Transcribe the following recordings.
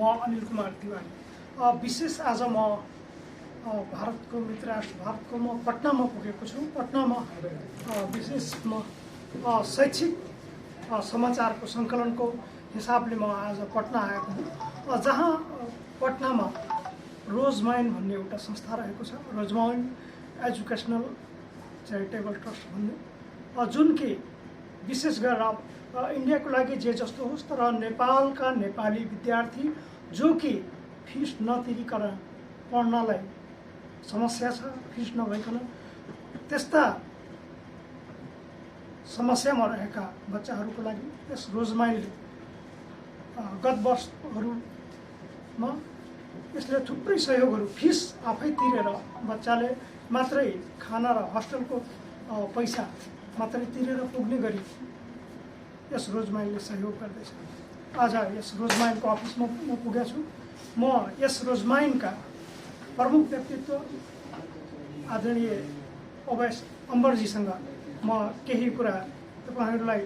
अनिल कुमार तिवारी। विशेष आज म भारतको मित्र राष्ट्र भारतको म पटनामा पुगेको छु। पटनामा विशेष म शैक्षिक समाचारको सङ्कलनको हिसाबले म आज पटना आएको हुँ, जहाँ पटनामा रोजमाइन भन्ने एउटा संस्था रहेको छ, रोजमाइन एजुकेसनल च्यारिटेबल ट्रस्ट भन्ने, जुन कि विशेष गरेर इन्डियाको लागि जे जस्तो होस् तर नेपालका नेपाली विद्यार्थी जो कि फिस नतिरिकन पढ्नलाई समस्या छ, फिस नभइकन त्यस्ता समस्यामा रहेका बच्चाहरूको लागि यस रोजमाइनले गत वर्षहरूमा यसले थुप्रै सहयोगहरू, फिस आफै तिरेर बच्चाले मात्रै खाना र हस्टेलको पैसा मात्रै तिरेर पुग्ने गरी यस रोजमाइनले सहयोग गर्दैछ। आज यस रोजमाइनको अफिसमा म पुगेको छु। म यस रोजमाइनका प्रमुख व्यक्तित्व आदरणीय अवैस अम्बरजीसँग म केही कुरा तपाईहरुलाई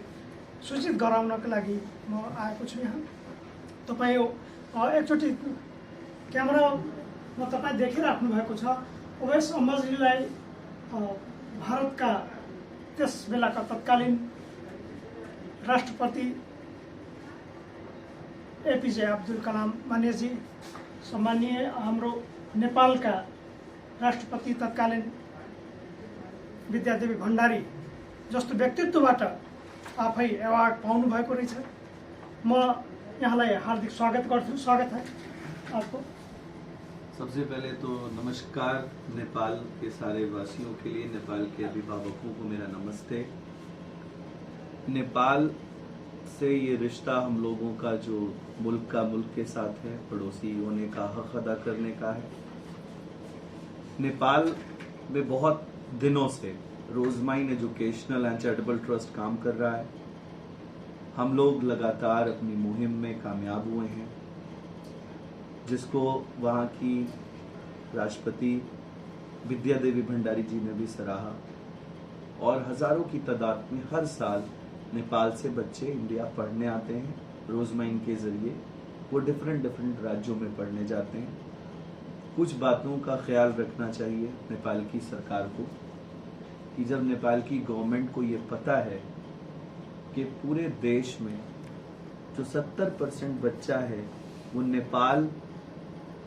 सूचित गराउनका लागि म आएको छु यहाँ। तपाईँ एकचोटि क्यामेरामा तपाईँ देखिराख्नु भएको छ। अवैस अम्बरजीलाई भारतका त्यस बेलाका तत्कालीन राष्ट्रपति एपीजे अब्दुल कलाम मान्यजी, सम्मानीय हाम्रो नेपालका राष्ट्रपति तत्कालीन विद्यादेवी भण्डारी जस्तो व्यक्तित्वबाट आफै एवार्ड पाउनु भएको रहेछ। म यहाँलाई हार्दिक स्वागत गर्छु। स्वागत है आपको। सबसे पहले तो नमस्कार नेपाल के सारे वासियों के लिए, नेपाल के अभिभावकों को मेरा नमस्ते। नेपाल से ये रिश्ता हम लोगों का जो मुल्क के साथ है, पड़ोसी होने का हक अदा करने का है। नेपाल में बहुत दिनों से रोजमाइन एजुकेशनल एंड चैरिटेबल ट्रस्ट काम कर रहा है। हम लोग लगातार अपनी मुहिम में कामयाब हुए हैं, जिसको वहाँ की राष्ट्रपति विद्यादेवी भंडारी जी ने भी सराहा, और हजारों की तादाद में हर साल नेपाल से बच्चे इंडिया पढ़ने आते हैं। रोजमाइन के जरिए वो डिफरेंट राज्यों में पढ़ने जाते हैं। कुछ बातों का ख्याल रखना चाहिए नेपाल की सरकार को कि जब नेपाल की गवर्नमेंट को ये पता है कि पूरे देश में जो 70% बच्चा है वो नेपाल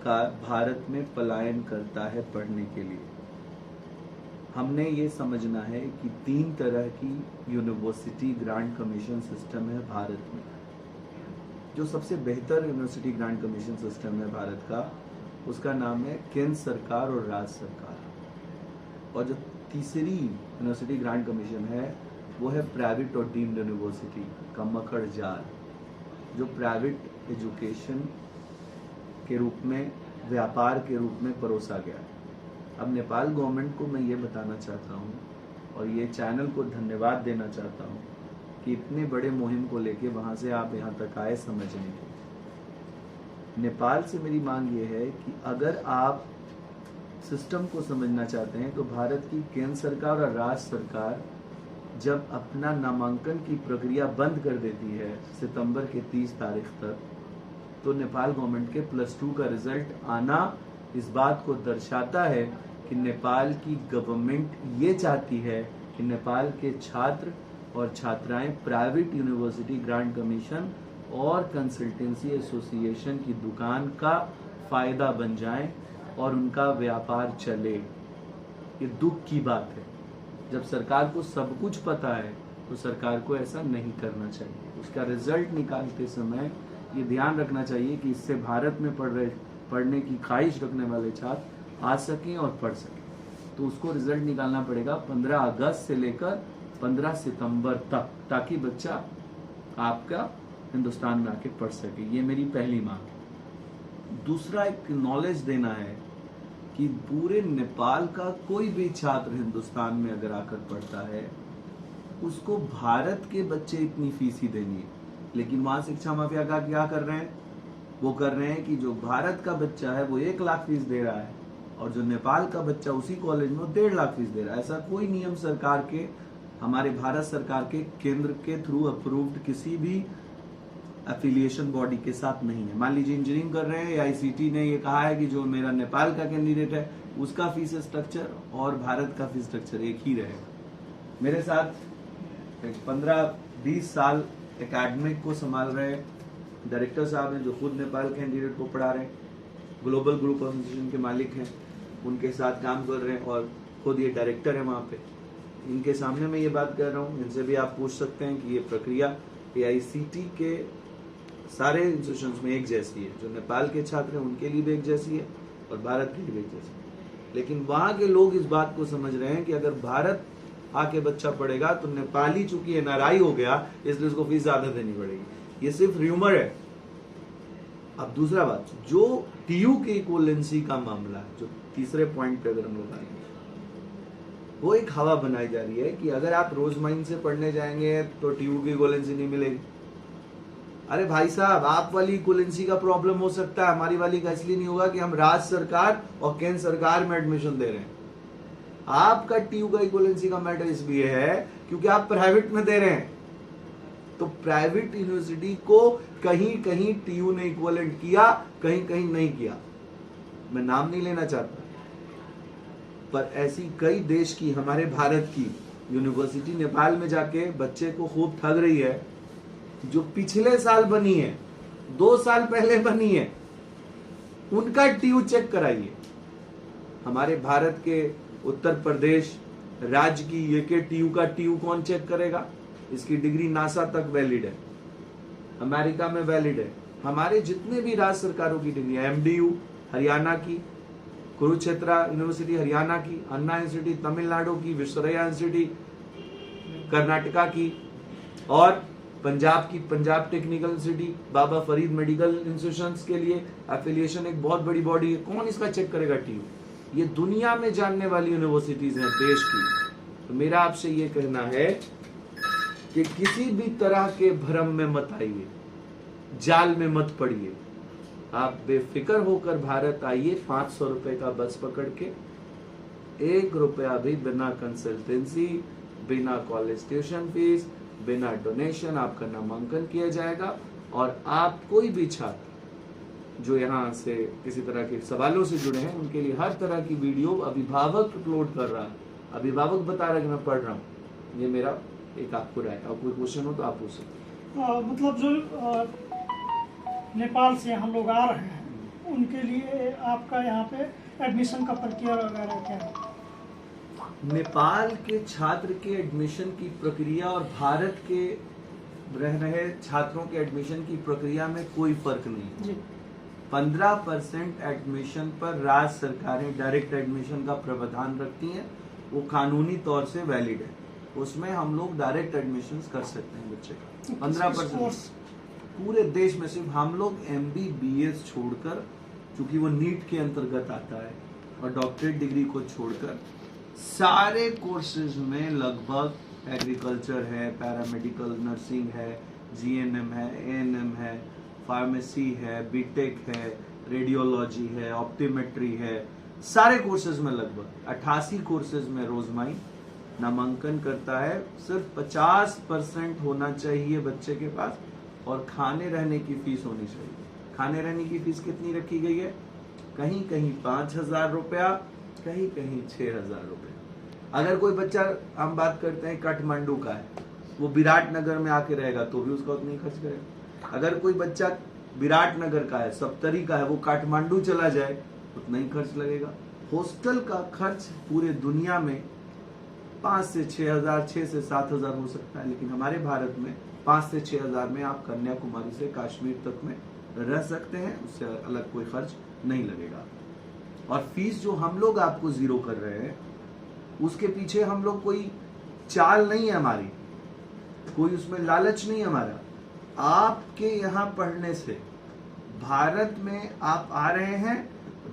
का भारत में पलायन करता है पढ़ने के लिए, हमने ये समझना है कि 3 तरह की यूनिवर्सिटी ग्रांट कमीशन सिस्टम है भारत में। जो सबसे बेहतर यूनिवर्सिटी ग्रांट कमीशन सिस्टम है भारत का, उसका नाम है केंद्र सरकार और राज्य सरकार। और जो तीसरी यूनिवर्सिटी ग्रांट कमीशन है वो है प्राइवेट और डीम्ड यूनिवर्सिटी का मकड़ जाल, जो प्राइवेट एजुकेशन के रूप में, व्यापार के रूप में परोसा गया। अब नेपाल गवर्नमेंट को मैं ये बताना चाहता हूँ और ये चैनल को धन्यवाद देना चाहता हूँ कि इतने बड़े मुहिम को लेके वहाँ से आप यहाँ तक आए समझने के। नेपाल से मेरी मांग ये है कि अगर आप सिस्टम को समझना चाहते हैं तो भारत की केंद्र सरकार और राज्य सरकार जब अपना नामांकन की प्रक्रिया बंद कर देती है सितंबर के 30 तारीख तक, तो नेपाल गवर्नमेंट के +2 का रिजल्ट आना इस बात को दर्शाता है कि नेपाल की गवर्नमेंट ये चाहती है कि नेपाल के छात्र और छात्राएं प्राइवेट यूनिवर्सिटी ग्रांट कमीशन और कंसल्टेंसी एसोसिएशन की दुकान का फायदा बन जाएं और उनका व्यापार चले। ये दुख की बात है। जब सरकार को सब कुछ पता है तो सरकार को ऐसा नहीं करना चाहिए। उसका रिजल्ट निकालते समय ये ध्यान रखना चाहिए कि इससे भारत में पढ़ने की ख्वाहिश रखने वाले छात्र आ सकें और पढ़ सकें। तो उसको रिजल्ट निकालना पड़ेगा 15 अगस्त से लेकर 15 सितंबर तक, ताकि बच्चा आपका हिंदुस्तान में आके पढ़ सके। ये मेरी पहली मांग है। दूसरा, एक नॉलेज देना है कि पूरे नेपाल का कोई भी छात्र हिंदुस्तान में अगर आकर पढ़ता है, उसको भारत के बच्चे इतनी फीस ही देनी है। लेकिन वहां शिक्षा माफिया का क्या कर रहे हैं? वो कर रहे हैं कि जो भारत का बच्चा है वो 1 लाख फीस दे रहा है और जो नेपाल का बच्चा उसी कॉलेज में वो 1.5 लाख फीस दे रहा है। ऐसा कोई नियम सरकार के, हमारे भारत सरकार के केंद्र के थ्रू अप्रूव्ड किसी भी एफिलिएशन बॉडी के साथ नहीं है। मान लीजिए इंजीनियरिंग कर रहे हैं, AICTE ने ये कहा है कि जो मेरा नेपाल का कैंडिडेट है उसका फीस स्ट्रक्चर और भारत का फीस स्ट्रक्चर एक ही रहेगा। मेरे साथ 15-20 साल एकेडमिक को संभाल रहे डायरेक्टर साहब हैं जो खुद नेपाल कैंडिडेट को पढ़ा रहे हैं, ग्लोबल ग्रुप ऑर्गेनाइजेशन के मालिक हैं, उनके साथ काम कर रहे हैं और खुद ये डायरेक्टर है वहाँ पे। इनके सामने मैं ये बात कर रहा हूँ, इनसे भी आप पूछ सकते हैं कि ये प्रक्रिया AICTE के सारे इंस्टीट्यूशंस में एक जैसी है। जो नेपाल के छात्र हैं उनके लिए भी एक जैसी है और भारत के लिए भी एक जैसी है। लेकिन वहाँ के लोग इस बात को समझ रहे हैं कि अगर भारत आके बच्चा पढ़ेगा तो नेपाली चूंकि NRI हो गया इसलिए उसको फीस ज्यादा देनी पड़ेगी। ये सिर्फ र्यूमर है। अब दूसरा बात, जो TU के इक्विवेलेंसी का मामला है, जो तीसरे पॉइंट पे अगर हम लोग आएंगे, वो एक हवा बनाई जा रही है कि अगर आप रोजमाइन से पढ़ने जाएंगे तो TU की इक्विवेलेंसी नहीं मिलेगी। अरे भाई साहब, आप वाली इक्विवेलेंसी का प्रॉब्लम हो सकता है, हमारी वाली का इसलिए नहीं होगा कि हम राज्य सरकार और केंद्र सरकार में एडमिशन दे रहे हैं। आपका TU का इक्विवेलेंसी का मैटर इसलिए है क्योंकि आप प्राइवेट में दे रहे हैं। तो प्राइवेट यूनिवर्सिटी को कहीं कहीं TU ने इक्विवेलेंट किया, कहीं कहीं नहीं किया। मैं नाम नहीं लेना चाहता, पर ऐसी कई देश की, हमारे भारत की यूनिवर्सिटी नेपाल में जाके बच्चे को खूब ठग रही है, जो पिछले साल बनी है, 2 साल पहले बनी है, उनका TU चेक कराइए। हमारे भारत के उत्तर प्रदेश राज्य की ये के TU का TU कौन चेक करेगा? इसकी डिग्री नासा तक वैलिड है, अमेरिका में वैलिड है। हमारे जितने भी राज्य सरकारों की डिग्री, MDU हरियाणा की, कुरुक्षेत्र यूनिवर्सिटी हरियाणा की, अन्ना यूनिवर्सिटी तमिलनाडु की, विश्वरैया यूनिवर्सिटी कर्नाटका की, और पंजाब की पंजाब टेक्निकल यूनिवर्सिटी, बाबा फरीद मेडिकल इंस्टीट्यूशंस के लिए एफिलिएशन एक बहुत बड़ी बॉडी है। कौन इसका चेक करेगा? TU। ये दुनिया में जानने वाली यूनिवर्सिटीज हैं देश की। तो मेरा आपसे ये कहना है कि किसी भी तरह के भ्रम में मत आइए, जाल में मत पड़िए। आप बेफिक्र होकर भारत आइए, 500 रुपए का बस पकड़ के, 1 रुपया भी बिना कंसल्टेंसी, बिना कॉलेज ट्यूशन फीस, बिना डोनेशन आपका नामांकन किया जाएगा। और आप कोई भी छात्र जो यहाँ से किसी तरह के सवालों से जुड़े हैं, उनके लिए हर तरह की वीडियो अभिभावक अपलोड कर रहा है। अभिभावक बता रहा है कि मैं पढ़ रहा हूँ। ये मेरा एक आपको राय। और कोई क्वेश्चन हो तो आप पूछ सकते हैं। मतलब जो नेपाल से हम लोग आ रहे हैं, उनके लिए आपका यहाँ पे एडमिशन का प्रक्रिया वगैरह क्या है? नेपाल के छात्र के एडमिशन की प्रक्रिया और भारत के रह रहे छात्रों के एडमिशन की प्रक्रिया में कोई फर्क नहीं है। 15% एडमिशन पर राज्य सरकारें डायरेक्ट एडमिशन का प्रावधान रखती हैं, वो कानूनी तौर से वैलिड है। उसमें हम लोग डायरेक्ट एडमिशन कर सकते हैं बच्चे का। 15% पूरे देश में सिर्फ हम लोग MBBS छोड़कर, चूंकि वो नीट के अंतर्गत आता है, और डॉक्टरेट डिग्री को छोड़कर सारे कोर्सेज में लगभग एग्रीकल्चर है, पैरामेडिकल नर्सिंग है, GNM है, ANM है, फार्मेसी है, BTech है, रेडियोलॉजी है, ऑप्टोमेट्री है, सारे कोर्सेज में लगभग 88 कोर्सेज में रोजमाइन नामांकन करता है। सिर्फ 50% होना चाहिए बच्चे के पास, और खाने रहने की फीस होनी चाहिए। खाने रहने की फीस कितनी रखी गई है? कहीं कहीं 5,000 रुपया, कहीं कहीं 6,000 रुपया। अगर कोई बच्चा, हम बात करते हैं काठमांडू का है, वो विराटनगर में आके रहेगा तो भी उसका उतना ही खर्च करेगा। अगर कोई बच्चा विराटनगर का है, सप्तरी का है, वो काठमांडू चला जाए उतना ही खर्च लगेगा। हॉस्टल का खर्च पूरे दुनिया में 5 से 6,000, 6 से 7,000 हो सकता है, लेकिन हमारे भारत में 5 से 6,000 में आप कन्याकुमारी से कश्मीर तक में रह सकते हैं। उससे अलग कोई खर्च नहीं लगेगा। और फीस जो हम लोग आपको जीरो कर रहे हैं, उसके पीछे हम लोग कोई चाल नहीं है हमारी, कोई उसमें लालच नहीं है हमारा। आपके यहाँ पढ़ने से भारत में आप आ रहे हैं,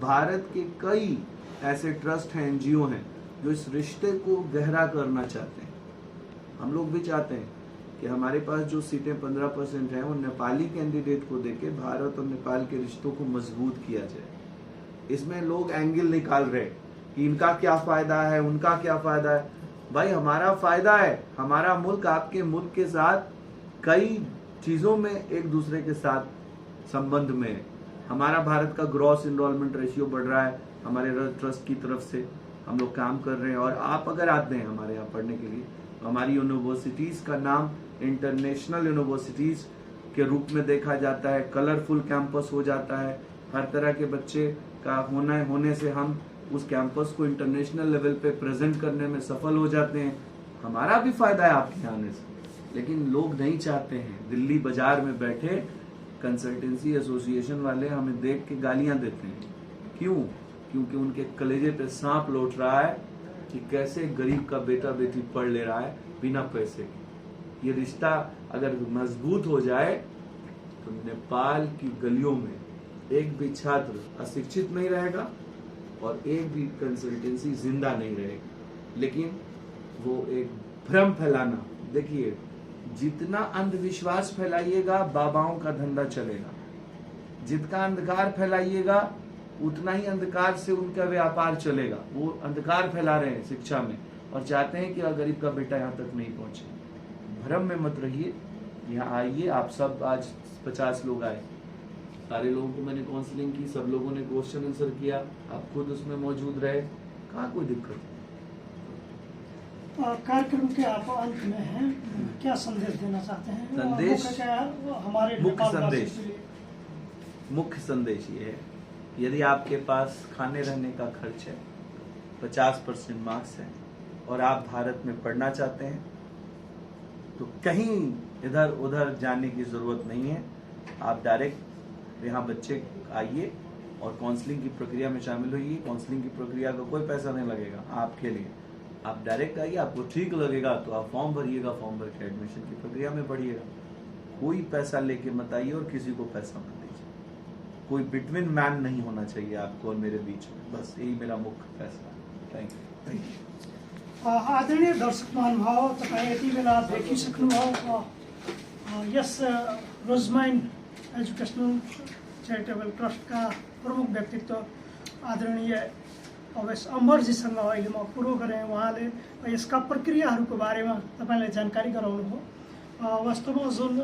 भारत के कई ऐसे ट्रस्ट हैं, NGO हैं जो इस रिश्ते को गहरा करना चाहते हैं। हम लोग भी चाहते हैं कि हमारे पास जो सीटें 15% हैं, वो नेपाली कैंडिडेट को देके भारत और नेपाल के रिश्तों को मजबूत किया जाए। इसमें लोग एंगल निकाल रहे कि इनका क्या फायदा है, उनका क्या फायदा है। भाई हमारा फायदा है, हमारा मुल्क आपके मुल्क के साथ कई चीज़ों में एक दूसरे के साथ संबंध में है। हमारा भारत का ग्रॉस इनरोलमेंट रेशियो बढ़ रहा है, हमारे ट्रस्ट की तरफ से हम लोग काम कर रहे हैं। और आप अगर आते हैं हमारे यहाँ पढ़ने के लिए, तो हमारी यूनिवर्सिटीज़ का नाम इंटरनेशनल यूनिवर्सिटीज़ के रूप में देखा जाता है, कलरफुल कैंपस हो जाता है। हर तरह के बच्चे का होने से हम उस कैंपस को इंटरनेशनल लेवल पे प्रेजेंट करने में सफल हो जाते हैं। हमारा भी फायदा है आपके आने से, लेकिन लोग नहीं चाहते हैं। दिल्ली बाजार में बैठे कंसल्टेंसी एसोसिएशन वाले हमें देख के गालियां देते हैं। क्यों? क्योंकि उनके कलेजे पे सांप लौट रहा है कि कैसे गरीब का बेटा बेटी पढ़ ले रहा है बिना पैसे के। ये रिश्ता अगर मजबूत हो जाए तो नेपाल की गलियों में एक भी छात्र अशिक्षित नहीं रहेगा और एक भी कंसल्टेंसी जिंदा नहीं रहेगी। लेकिन वो एक भ्रम फैलाना, देखिए जितना अंधविश्वास फैलाइएगा बाबाओं का धंधा चलेगा, जितना अंधकार फैलाइएगा उतना ही अंधकार से उनका व्यापार चलेगा। वो अंधकार फैला रहे हैं शिक्षा में और चाहते हैं कि गरीब का बेटा यहाँ तक नहीं पहुंचे। भ्रम में मत रहिए, यहाँ आइए। आप सब आज 50 लोग आए, सारे लोगों को मैंने काउंसलिंग की, सब लोगों ने क्वेश्चन आंसर किया, आप खुद उसमें मौजूद रहे, कहाँ कोई दिक्कत। कार्यक्रम के आप अंत में हैं, क्या संदेश देना चाहते हैं? संदेश हमारे मुख्य संदेश ये है, यदि आपके पास खाने रहने का खर्च है, 50% मार्क्स है और आप भारत में पढ़ना चाहते हैं, तो कहीं इधर उधर जाने की जरूरत नहीं है। आप डायरेक्ट यहाँ बच्चे आइए और काउंसलिंग की प्रक्रिया में शामिल होइए। काउंसलिंग की प्रक्रिया का कोई पैसा नहीं लगेगा आपके लिए। आप डायरेक्ट आइए, आपको ठीक लगेगा तो आप फॉर्म भरिएगा, फॉर्म भर के एडमिशन की प्रक्रिया में पढ़िएगा। कोई पैसा लेके मत आइए और किसी को पैसा मत दीजिए। कोई बिटवीन मैन नहीं होना चाहिए आपको और मेरे बीच में, बस यही मेरा मुख्य फैसला है। Thank you. आदरणीय दर्शक महानुभाव, तपाईँ यति बेला देखिसक्नुभयो यस रोजमाइन एजुकेशनल चैरिटेबल ट्रस्टका प्रमुख व्यक्तित्व आदरणीय अवेश अम्बरजीसँग अहिले म कुरो गरेँ। उहाँले यसका प्रक्रियाहरूको बारेमा तपाईँलाई जानकारी गराउनुभयो। वास्तवमा जुन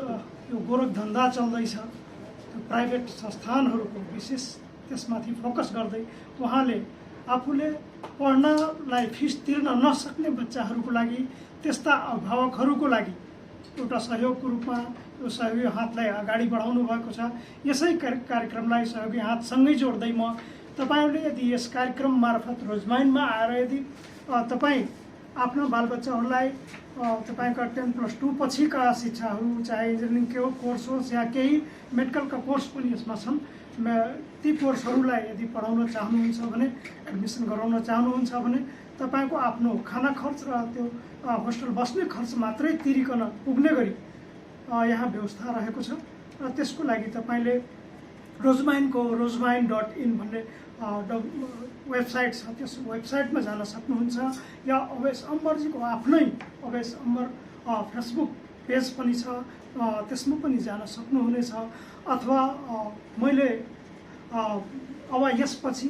यो गोरखधन्दा चल्दैछ, त्यो प्राइभेट संस्थानहरूको विशेष त्यसमाथि फोकस गर्दै उहाँले आफूले पढ्नलाई फिस तिर्न नसक्ने बच्चाहरूको लागि, त्यस्ता अभिभावकहरूको लागि एउटा सहयोगको रूपमा यो सहयोगी हातलाई अगाडि बढाउनु भएको छ। यसै कार्यक्रमलाई सहयोगी हातसँगै जोड्दै म तपाईहरूले यदि यस कार्यक्रम मार्फत रोजमाइनमा आएर यदि तपाईँ आफ्ना बालबच्चाहरूलाई तपाईँका 10+2 पछिका शिक्षाहरू, चाहे इन्जिनियरिङको कोर्स होस् या केही मेडिकलका कोर्स पनि यसमा छन्, ती कोर्सहरूलाई यदि पढाउन चाहनुहुन्छ भने, एडमिसन गराउन चाहनुहुन्छ भने तपाईँको आफ्नो खाना खर्च र त्यो होस्टेल बस्ने खर्च मात्रै तिरिकन पुग्ने गरी यहाँ व्यवस्था रहेको छ। र त्यसको लागि तपाईँले रोजमाइनको roजमाइन.in भन्ने वेबसाइट छ, त्यस वेबसाइटमा जान सक्नुहुन्छ या अवेश अम्बरजीको आफ्नै अवेश अम्बर फेसबुक पेज पनि छ, त्यसमा पनि जान सक्नुहुनेछ। अथवा मैले अब यसपछि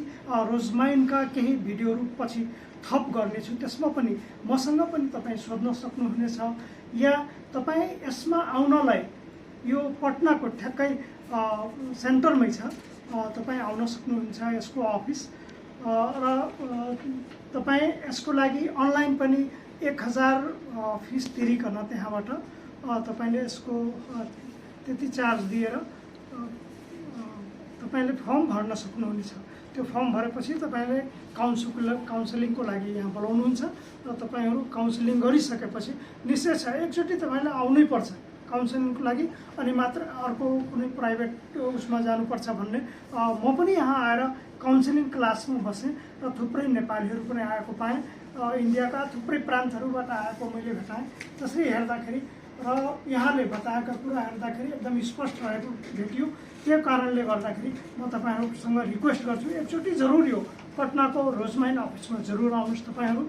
रोजमाइनका केही भिडियोहरू पछि थप गर्नेछु, त्यसमा पनि मसँग पनि तपाईँ सोध्न सक्नुहुनेछ। या तपाईँ यसमा आउनलाई यो पटनाको ठ्याक्कै सेन्टरमै छ, तपाईँ आउन सक्नुहुन्छ यसको अफिस। र तपाईँ यसको लागि अनलाइन पनि 1000 फिस तिरिकन त्यहाँबाट तपाईँले यसको त्यति चार्ज दिएर तपाईँले फर्म भर्न सक्नुहुनेछ। त्यो फर्म भरेपछि तपाईँले काउन्सिलिङको लागि यहाँ बोलाउनुहुन्छ र तपाईँहरू काउन्सिलिङ गरिसकेपछि निश्चय छ एकचोटि तपाईँले आउनै पर्छ काउन्सिलिङको लागि, अनि मात्र अर्को कुनै प्राइभेट उसमा जानुपर्छ भन्ने। म पनि यहाँ आएर काउन्सिलिङ क्लासमा बसेँ र थुप्रै नेपालीहरू पनि आएको पाएँ, इन्डियाका थुप्रै प्रान्तहरूबाट आएको मैले भेटाएँ। त्यसरी हेर्दाखेरि र यहाँले बताएका कुरा हेर्दाखेरि एकदम स्पष्ट रहेको भेटियो। त्यो कारणले गर्दाखेरि म तपाईँहरूसँग रिक्वेस्ट गर्छु एकचोटि जरुर यो पटनाको रोजमाइन अफिसमा जरुर आउनुहोस् तपाईँहरू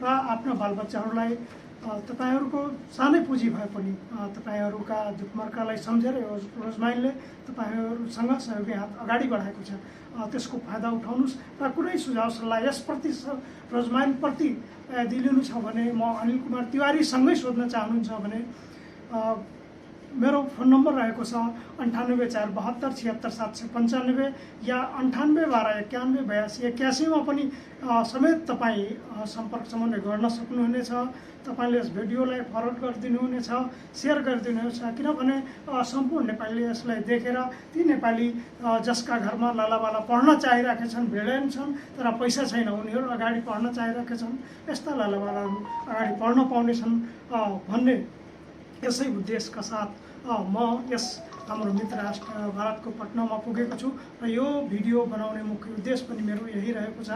र आफ्ना बालबच्चाहरूलाई तपाईँहरूको सानै पुँजी भए पनि तपाईँहरूका दुखमर्कालाई सम्झेर यो रोजमाइनले तपाईँहरूसँग सहयोगी हात अगाडि बढाएको छ, त्यसको फाइदा उठाउनुहोस्। र कुनै सुझाव सल्लाह यसप्रति रोजमाइनप्रति यदि लिनु छ भने म अनिल कुमार तिवारीसँगै सोध्न चाहनुहुन्छ भने मेरो फोन नम्बर रहेको छ 9847276795 या 9812918281 मा पनि समेत तपाईँ सम्पर्क समन्वय गर्न सक्नुहुनेछ। तपाईले यस भिडियोलाई फरवर्ड गरिदिनुहुनेछ, सेयर गरिदिनुहुनेछ, किनभने सम्पूर्ण नेपालीले यसलाई देखेर ती नेपाली जसका घरमा लालाबाला पढ्न चाहिरहेका छन्, भिडेन छन् तर पैसा छैन, उनीहरू अगाडि पढ्न चाहिरहेका छन्, यस्ता लालाबालाहरू अगाडि पढ्न पाउनेछन् भन्ने यसै उद्देश्यका साथ म यस हाम्रो मित्र राष्ट्र भारतको पटनामा पुगेको छु र यो भिडियो बनाउने मुख्य उद्देश्य पनि मेरो यही रहेको छ।